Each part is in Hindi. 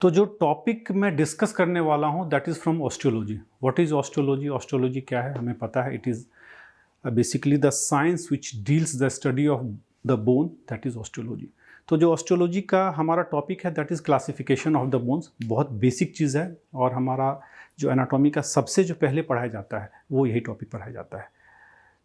तो जो टॉपिक मैं डिस्कस करने वाला हूँ that is from osteology. What is osteology? Osteology क्या है हमें पता है। It is basically the science which deals the study of the bone, that is osteology. तो जो ऑस्टियोलॉजी का हमारा टॉपिक है that is classification of the bones. बहुत बेसिक चीज़ है और हमारा जो एनाटॉमी का सबसे जो पहले पढ़ाया जाता है वो यही टॉपिक पढ़ाया जाता है।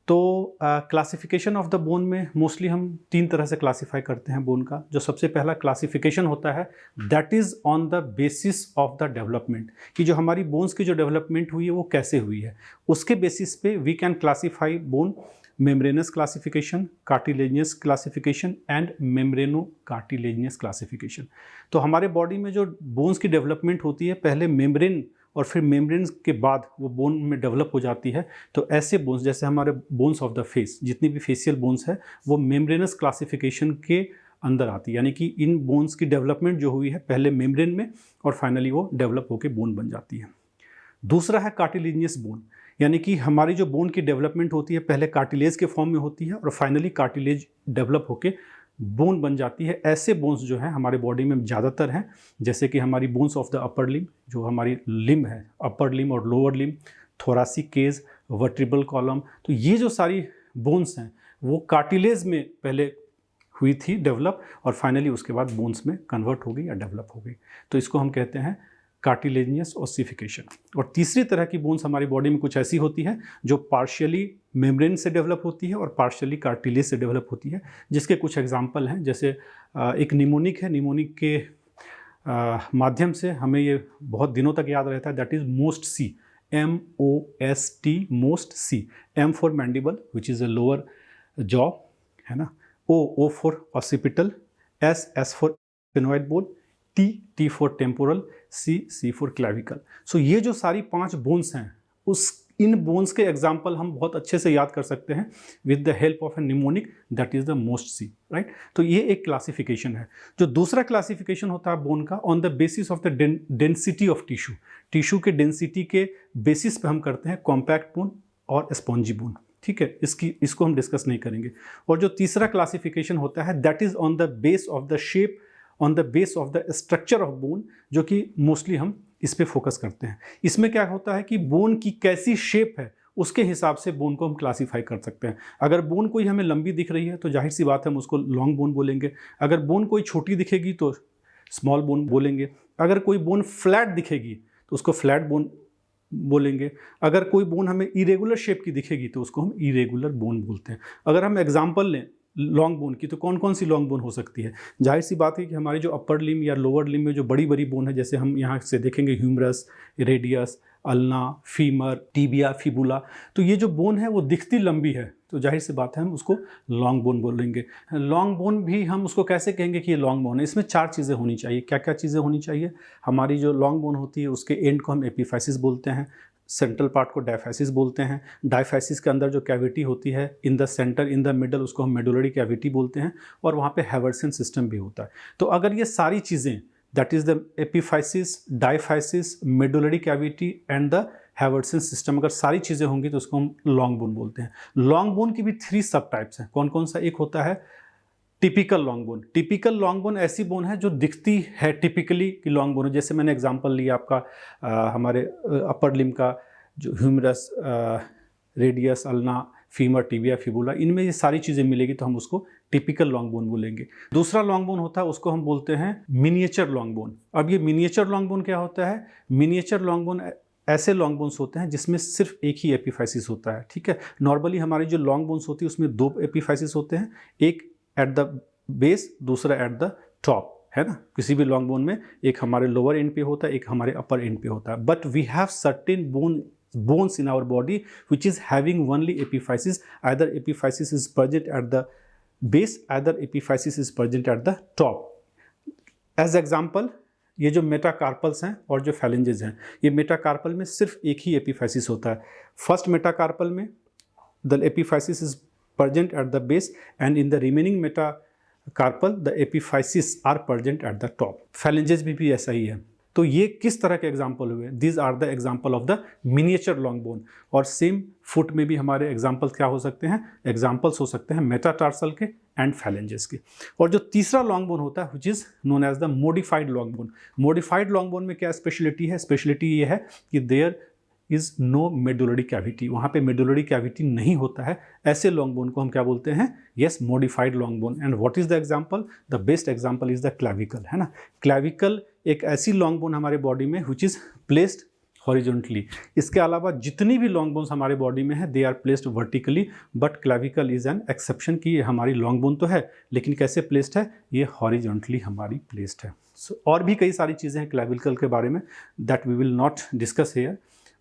तो क्लासिफिकेशन ऑफ द बोन में मोस्टली हम 3 तरह से क्लासीफाई करते हैं बोन का। जो सबसे पहला क्लासिफिकेशन होता है that is on the basis of the development, कि जो हमारी बोन्स की जो डेवलपमेंट हुई है वो कैसे हुई है, उसके बेसिस पे we can classify bone. Membranous classification, cartilaginous classification and membrano cartilaginous classification. तो हमारे बॉडी में जो बोन्स की डेवलपमेंट होती है पहले मेम्ब्रेन और फिर मेम्ब्रेन के बाद वो बोन में डेवलप हो जाती है। तो ऐसे बोन्स जैसे हमारे बोन्स ऑफ द फेस, जितनी भी फेशियल बोन्स है वो मेम्ब्रेनस क्लासिफिकेशन के अंदर आती है, यानी कि इन बोन्स की डेवलपमेंट जो हुई है पहले मेम्ब्रेन में और फाइनली वो डेवलप होकर बोन बन जाती है। दूसरा है कार्टिलेजियस बोन, यानी कि हमारी जो बोन की डेवलपमेंट होती है पहले कार्टिलेज के फॉर्म में होती है और फाइनली कार्टिलेज डेवलप होकर बोन बन जाती है। ऐसे बोन्स जो हैं हमारे बॉडी में ज़्यादातर हैं, जैसे कि हमारी bones of the upper limb, जो हमारी लिम्ब है अपर लिम्ब और lower limb, thoracic cage, vertebral column. तो ये जो सारी बोन्स हैं वो कार्टिलेज में पहले हुई थी डेवलप और फाइनली उसके बाद बोन्स में कन्वर्ट हो गई या डेवलप हो गई। तो इसको हम कहते हैं कार्टिलेजियस ओसिफिकेशन। और तीसरी तरह की बोन्स हमारी बॉडी में कुछ ऐसी होती है जो पार्शियली मेम्ब्रेन से डेवलप होती है और पार्शियली कार्टिलेज से डेवलप होती है, जिसके कुछ एग्जांपल हैं। जैसे एक निमोनिक है, निमोनिक के माध्यम से हमें ये बहुत दिनों तक याद रहता है, that is most C, MOST, most C. M for mandible which is a lower jaw, है ना। O for occipital, S for sphenoid bone, T for temporal, C for clavicle. So ये जो सारी 5 बोन्स हैं इन बोन्स के एग्जाम्पल हम बहुत अच्छे से याद कर सकते हैं with the help of a mnemonic, that is the most c, right. तो ये एक क्लासिफिकेशन है। जो दूसरा क्लासिफिकेशन होता है बोन का on the basis of the density of tissue के डेंसिटी के बेसिस पे हम करते हैं कॉम्पैक्ट बोन और स्पॉन्जी बोन, ठीक है। इसको हम डिस्कस नहीं करेंगे। और जो तीसरा क्लासिफिकेशन होता है that is on the base of the shape, on the base of the structure of bone, जो कि मोस्टली हम इस पे फोकस करते हैं। इसमें क्या होता है कि बोन की कैसी शेप है उसके हिसाब से बोन को हम क्लासीफाई कर सकते हैं। अगर बोन कोई हमें लंबी दिख रही है तो जाहिर सी बात है हम उसको लॉन्ग बोन बोलेंगे। अगर बोन कोई छोटी दिखेगी तो स्मॉल बोन बोलेंगे। अगर कोई बोन फ्लैट दिखेगी तो उसको फ्लैट बोन बोलेंगे। अगर कोई बोन हमें इरेगुलर शेप की दिखेगी तो उसको हम इरेगुलर बोन बोलते हैं। अगर हम एग्जाम्पल लें लॉन्ग बोन की, तो कौन कौन सी लॉन्ग बोन हो सकती है? जाहिर सी बात है कि हमारी जो अपर लिम्ब या लोअर लिम्ब में जो बड़ी बड़ी बोन है, जैसे हम यहाँ से देखेंगे humerus, radius, ulna, femur, tibia, fibula, तो ये जो बोन है वो दिखती लंबी है, तो जाहिर सी बात है हम उसको लॉन्ग बोन बोलेंगे। लॉन्ग बोन भी हम उसको कैसे कहेंगे कि ये लॉन्ग बोन है? इसमें 4 चीज़ें होनी चाहिए। क्या क्या चीज़ें होनी चाहिए? हमारी जो लॉन्ग बोन होती है उसके एंड को हम एपिफाइसिस बोलते हैं, सेंट्रल पार्ट को डायफाइसिस बोलते हैं। डायफाइसिस के अंदर जो कैविटी होती है in the centre, in the middle, उसको हम मेडुलरी कैविटी बोलते हैं। और वहाँ पे हैवर्सन सिस्टम भी होता है। तो अगर ये सारी चीज़ें, that is the epiphysis, diaphysis, medullary cavity and the haversian system, अगर सारी चीज़ें होंगी तो उसको हम लॉन्ग बोन बोलते हैं। लॉन्ग बोन की भी 3 सब टाइप्स हैं। कौन कौन सा? एक होता है typical long bone. Typical long bone ऐसी बोन है जो दिखती है टिपिकली कि लॉन्ग बोन है। जैसे मैंने एग्जांपल लिया आपका हमारे अपर लिम्ब का जो humerus, radius, ulna, femur, tibia, fibula, इनमें ये सारी चीज़ें मिलेगी तो हम उसको टिपिकल लॉन्ग बोन बोलेंगे। दूसरा लॉन्ग बोन होता है उसको हम बोलते हैं मिनिएचर लॉन्ग बोन। अब ये मिनिएचर लॉन्ग बोन क्या होता है? मिनिएचर लॉन्ग बोन ऐसे लॉन्ग बोन्स होते हैं जिसमें सिर्फ एक ही एपिफाइसिस होता है, ठीक है। नॉर्मली हमारी जो लॉन्ग बोन्स होती है उसमें 2 एपिफाइसिस होते हैं, एक एट द बेस, दूसरा एट द टॉप, है ना। किसी भी लॉन्ग बोन में एक हमारे लोअर एंड पे होता है, एक हमारे अपर एंड पे होता है। But we have certain bones in our body which is having only epiphysis. Either epiphysis is present at the base, either epiphysis is present at the top. As example, ये जो मेटाकार्पल्स हैं और जो फैलेंजेस हैं, ये मेटाकार्पल में सिर्फ एक ही एपिफाइसिस होता है। फर्स्ट मेटाकार्पल में the epiphysis is present at the base and in the remaining metacarpal the epiphysis are present at the top. Phalanges भी ऐसा ही है। तो ये किस तरह के एग्जाम्पल हुए? These are the example of the miniature long bone. और सेम फुट में भी हमारे एग्जाम्पल्स क्या हो सकते हैं? एग्जाम्पल्स हो सकते हैं मेटाटार्सल के एंड फैलेंजेस के। और जो तीसरा लॉन्ग बोन होता है which is known as the modified long bone. Modified long bone में क्या स्पेशलिटी है? स्पेशलिटी ये है कि there is no medullary cavity, वहाँ पे मेडुलरी कैविटी नहीं होता है। ऐसे लॉन्ग बोन को हम क्या बोलते हैं? Yes, modified long bone. And what is the example? The best example is the clavicle, है ना। क्लैविकल एक ऐसी लॉन्ग बोन हमारे बॉडी में विच इज प्लेस्ड हॉरिजॉन्टली। इसके अलावा जितनी भी लॉन्ग बोन्स हमारे बॉडी में है they are placed vertically, but clavicle is an exception कि हमारी लॉन्ग बोन तो है लेकिन कैसे प्लेस्ड है? ये हॉरिजॉन्टली हमारी प्लेस्ड है। और भी कई सारी चीज़ें हैं क्लैविकल के बारे में that we will not discuss here.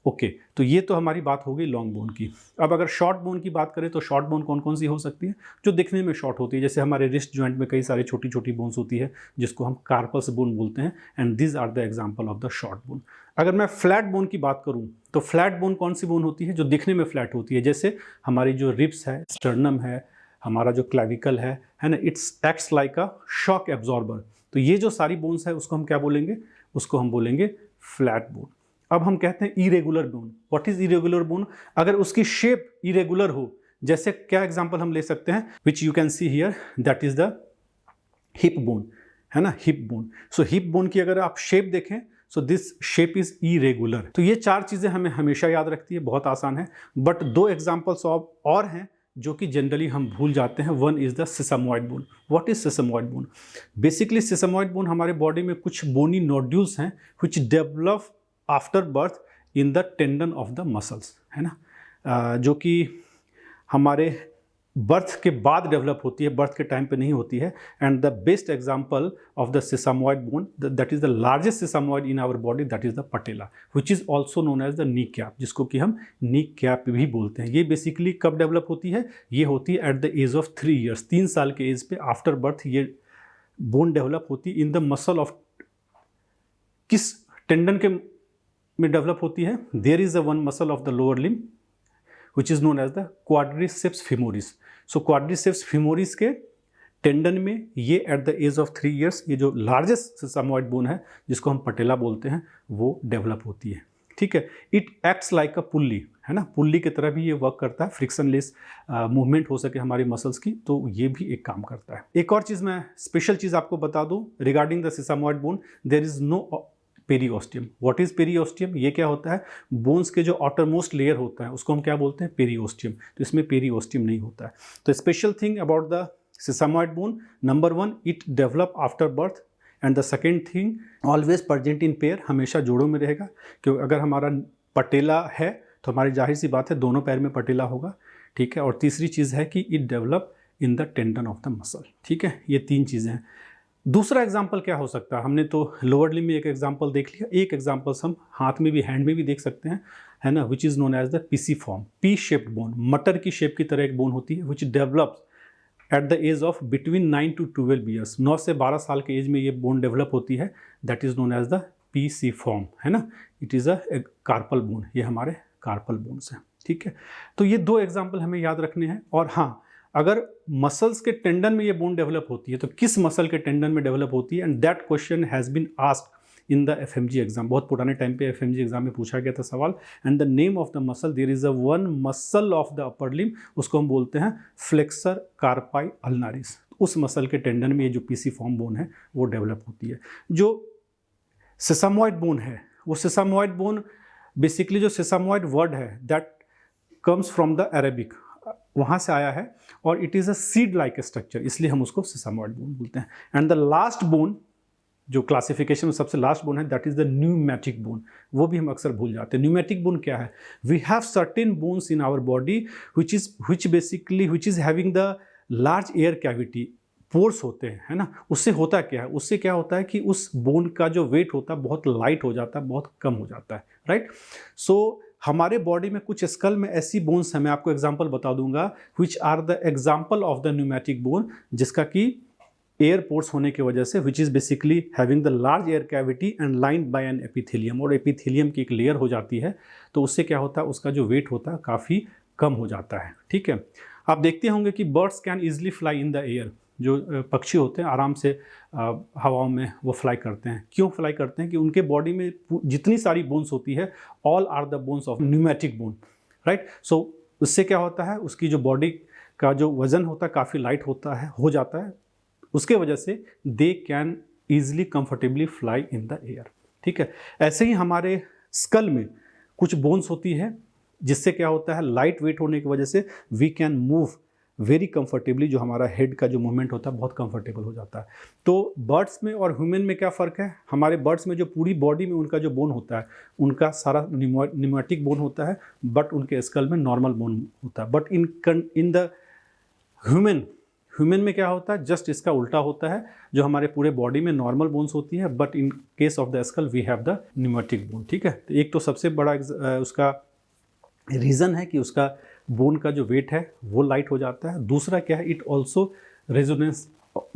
Okay, तो ये तो हमारी बात हो गई लॉन्ग बोन की। अब अगर शॉर्ट बोन की बात करें तो शॉर्ट बोन कौन कौन सी हो सकती है? जो दिखने में शॉर्ट होती है, जैसे हमारे रिस्ट जॉइंट में कई सारी छोटी छोटी बोन्स होती है जिसको हम कार्पस बोन बोलते हैं, and this are the example of the short bone. अगर मैं फ्लैट बोन की बात करूं तो फ्लैट बोन कौन सी बोन होती है? जो दिखने में फ्लैट होती है, जैसे हमारी जो रिब्स है, स्टर्नम है, हमारा जो क्लैविकल है ना, it's acts like a shock absorber. तो ये जो सारी बोन्स है उसको हम क्या बोलेंगे? उसको हम बोलेंगे फ्लैट बोन। अब हम कहते हैं irregular bone. What is irregular bone? अगर उसकी शेप इरेगुलर हो, जैसे क्या एग्जांपल हम ले सकते हैं? Which you can see here, that is the hip bone, है ना, हिप बोन। सो हिप बोन की अगर आप शेप देखें, so this shape is irregular. तो ये चार चीजें हमें हमेशा याद रखती है, बहुत आसान है। बट दो एग्जाम्पल्स और हैं जो कि जनरली हम भूल जाते हैं। One is the sesamoid bone. What is sesamoid bone? Basically sesamoid bone हमारे बॉडी में कुछ बोनी नोड्यूल्स हैं which develop after birth in the tendon of the muscles, है ना, जो कि हमारे बर्थ के बाद डेवलप होती है, बर्थ के टाइम पे नहीं होती है। And the best example of the sesamoid bone, that is the largest sesamoid in our body, that is the patella, which is also known as the knee cap, जिसको कि हम नी कैप भी बोलते हैं। ये बेसिकली कब डेवलप होती है? ये होती है at the age of 3 years, 3 साल के एज पे आफ्टर बर्थ ये बोन डेवलप होती है। इन द मसल ऑफ, किस टेंडन के में डेवलप होती है? There is a one muscle of the lower limb which is known as the quadriceps femoris. So quadriceps femoris के टेंडन में ये at the age of 3 years ये जो लार्जेस्ट सिसमॉइड बोन है जिसको हम पटेला बोलते हैं वो डेवलप होती है। ठीक है, it acts like a pulley, है ना, पुल्ली की तरह भी ये वर्क करता है, फ्रिक्शनलेस मूवमेंट हो सके हमारी मसल्स की, तो ये भी एक काम करता है। एक और चीज़ मैं स्पेशल चीज़ आपको बता दूं regarding the sesamoid bone, there is no periosteum. What is periosteum? ये क्या होता है? बोन्स के जो आउटरमोस्ट लेयर होता है उसको हम क्या बोलते हैं? पेरीओस्टियम। तो इसमें पेरीओस्टियम नहीं होता है। तो special thing about the sesamoid bone, number 1 it develop after birth, and the second thing always present in pair, हमेशा जोड़ों में रहेगा। क्योंकि अगर हमारा पटेला है तो हमारी जाहिर सी बात है दोनों पैर में पटेला होगा। ठीक है, और तीसरी चीज़ है कि it develop in the tendon of the muscle. ठीक है, ये 3 चीज़ें हैं। दूसरा एग्जाम्पल क्या हो सकता है? हमने तो लोअर लिम्ब में एक एग्जाम्पल देख लिया, एक एग्जाम्पल्स हम हाथ में भी, हैंड में भी देख सकते हैं, है ना, which is known as the pisiform, pea shaped bone. मटर की शेप की तरह एक बोन होती है which develops at the age of between 9 to 12 years. 9 से 12 साल के एज में ये बोन डेवलप होती है, that is known as the pisiform, है ना। It is a carpal bone, ये हमारे कार्पल बोन्स हैं। ठीक है, तो ये 2 एग्जाम्पल हमें याद रखने हैं। और हाँ, अगर मसल्स के टेंडन में ये बोन डेवलप होती है तो किस मसल के टेंडन में डेवलप होती है? And that question has been asked in the FMG exam. बहुत पुराने टाइम पे एफएमजी एग्जाम में पूछा गया था सवाल। And the name of the muscle, there is a one muscle of the upper limb, उसको हम बोलते हैं फ्लेक्सर कार्पाई अल्नारिस। उस मसल के टेंडन में ये जो पीसीफॉर्म बोन है वो डेवलप होती है। जो सिसमॉइड बोन है, वो सिसमॉइड बोन बेसिकली, जो सिसमॉइड वर्ड है that comes from the Arabic, वहाँ से आया है, और it is a seed like structure, इसलिए हम उसको सिसमॉइड बोन बोलते हैं। एंड द लास्ट बोन, जो क्लासिफिकेशन में सबसे लास्ट बोन है, that is the pneumatic bone. वो भी हम अक्सर भूल जाते हैं। न्यूमैटिक बोन क्या है? We have certain bones in our body which is having the large air cavity, pores होते हैं, है ना। उससे होता क्या है? उससे क्या होता है कि उस बोन का जो वेट होता है बहुत लाइट हो जाता है, बहुत कम हो जाता है, राइट। सो हमारे बॉडी में कुछ स्कल में ऐसी बोन्स हैं, मैं आपको एग्जांपल बता दूंगा, which are the example of the pneumatic bone, जिसका कि एयर पोर्ट्स होने की वजह से, which is basically having the large air cavity and lined by an epithelium, और एपिथेलियम की एक लेयर हो जाती है, तो उससे क्या होता है? उसका जो वेट होता है काफ़ी कम हो जाता है। ठीक है, आप देखते होंगे कि birds can easily fly in the air, जो पक्षी होते हैं आराम से हवाओं में वो फ्लाई करते हैं। क्यों फ्लाई करते हैं? कि उनके बॉडी में जितनी सारी बोन्स होती है, all are the bones of pneumatic bone, right. So उससे क्या होता है, उसकी जो बॉडी का जो वज़न होता है काफ़ी लाइट होता है, हो जाता है। उसके वजह से they can easily comfortably fly in the air, ठीक है। ऐसे ही हमारे स्कल में कुछ बोन्स होती है जिससे क्या होता है, लाइट वेट होने की वजह से we can move very comfortably, जो हमारा हेड का जो मूवमेंट होता है बहुत कंफर्टेबल हो जाता है। तो बर्ड्स में और ह्यूमन में क्या फ़र्क है? हमारे बर्ड्स में जो पूरी बॉडी में उनका जो बोन होता है, उनका सारा न्यूमेटिक बोन होता है, बट उनके स्कल में नॉर्मल बोन होता है। बट इन द ह्यूमन में क्या होता है, जस्ट इसका उल्टा होता है। जो हमारे पूरे बॉडी में नॉर्मल बोन्स होती है, but in case of the skull we have the pneumatic bone, ठीक है। तो एक तो सबसे बड़ा उसका रीज़न है कि उसका बोन का जो वेट है वो लाइट हो जाता है। दूसरा क्या है, it also resonance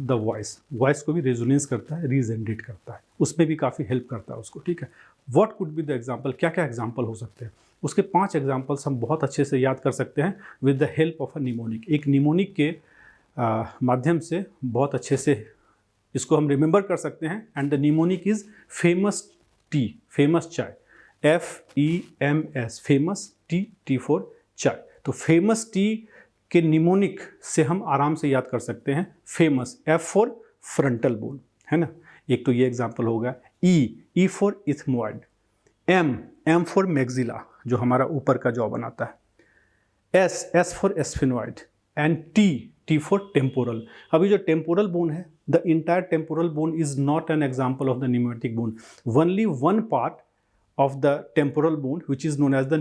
the voice को भी रेजोनेंस करता है, रीजेनरेट करता है, उसमें भी काफ़ी हेल्प करता है उसको, ठीक है। What could be the example, क्या क्या एग्जाम्पल हो सकते हैं? उसके 5 एग्जाम्पल्स हम बहुत अच्छे से याद कर सकते हैं with the help of a mnemonic. एक निमोनिक के माध्यम से बहुत अच्छे से इसको हम रिमेंबर कर सकते हैं। And the mnemonic is famous tea, famous चाय, FEMS, फेमस टी फॉर चाय। तो फेमस टी के निमोनिक से हम आराम से याद कर सकते हैं famous, F for frontal bone, है ना। एक तो ये एग्जाम्पल होगा। E for ethmoid, M for maxilla, जो हमारा ऊपर का जॉ बनाता है, S for sphenoid, and T for temporal. अभी जो टेम्पोरल बोन है, the entire temporal bone is not an example of the pneumatic bone. Only one part of the temporal bone, which is known as the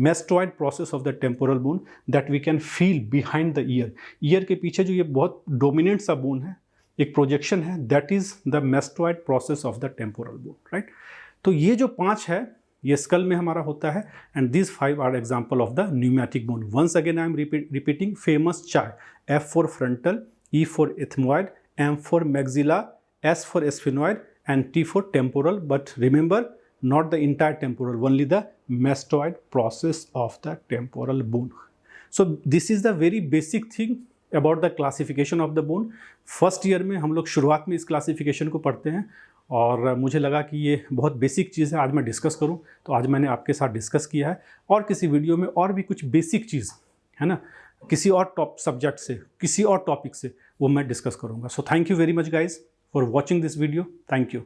mastoid process of the temporal bone, that we can feel behind the ear. Year के पीछे जो ये बहुत डोमिनेंट सा बोन है, एक प्रोजेक्शन है, that is the mastoid process of the temporal bone, right? तो ये जो 5 है ये स्कल में हमारा होता है, and these 5 are example of the pneumatic bone. Once again I am repeating famous चाय, F for frontal, E for ethmoid, M for maxilla, S for sphenoid, and T for temporal. But remember, not the entire temporal, only the mastoid process of the temporal bone. So this is the very basic thing about the classification of the bone. First year में हम लोग शुरुआत में इस क्लासिफिकेशन को पढ़ते हैं, और मुझे लगा कि ये बहुत बेसिक चीज़ है, आज मैं डिस्कस करूं, तो आज मैंने आपके साथ डिस्कस किया है। और किसी वीडियो में और भी कुछ बेसिक चीज़ है ना, किसी और टॉप सब्जेक्ट से, किसी और टॉपिक से, वो मैं डिस्कस करूँगा। So thank you very much guys for watching this video. Thank you.